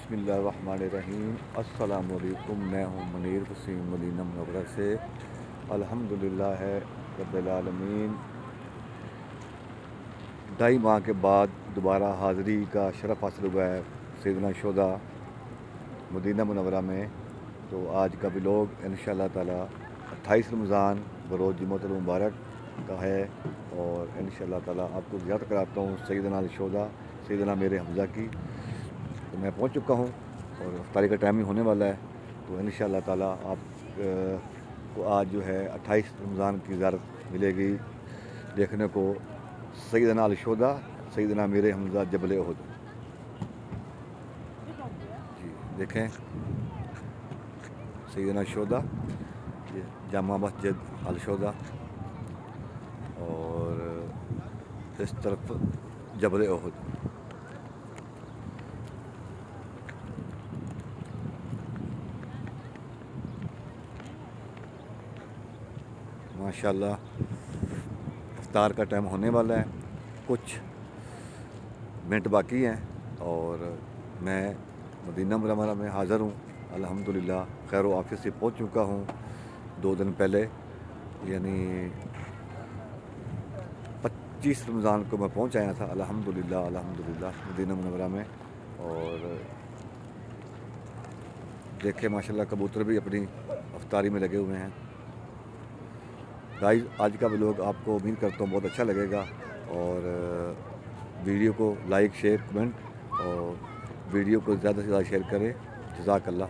बिस्मिल्लाहिर्रहमानिर्रहीम। अस्सलाम वालेकुम। मैं हूँ मुनीर वसीम मदीना मुनव्वरा से। अल्हम्दुलिल्लाह रब्बिल आलमीन। 2.5 माह के बाद दोबारा हाज़री का शरफ़ हासिल हुआ है सैयदना शुहदा मदीना मुनव्वरा में। तो आज का व्लॉग इंशाअल्लाह ताला 28 रमज़ान बरोज़ जुम्मतुल मुबारक का है और इंशाअल्लाह ताला आपको ज़ियारत कराता हूँ सैयदना शुहदा सैयदना मेरे हमज़ा की। तो मैं पहुँच चुका हूँ और इफ्तारी का टाइम ही होने वाला है। तो इंशाअल्लाह ताला आप को आज जो है 28 रमज़ान की ज़ियारत मिलेगी देखने को। सैयदना शुहदा सैयदना मेरे हमज़ा जबल उहद जी देखें। सैयदना शुहदा ये जामा मस्जिद अल शुहदा और इस तरफ जबल उहद। माशाअल्लाह इफ्तार का टाइम होने वाला है, कुछ मिनट बाकी हैं और मैं मदीना मुनव्वरा में हाज़िर हूँ। अल्हम्दुलिल्लाह खैर आफियत से पहुँच चुका हूँ 2 दिन पहले, यानी 25 रमज़ान को मैं पहुँच आया था अल्हम्दुलिल्लाह मदीना मुनव्वरा में। और देखे माशाअल्लाह कबूतर भी अपनी इफ्तारी में लगे हुए हैं। गाइस आज का व्लॉग आपको उम्मीद करता हूँ बहुत अच्छा लगेगा और वीडियो को लाइक शेयर कमेंट और वीडियो को ज़्यादा से ज़्यादा शेयर करें। जज़ाकल्लाह।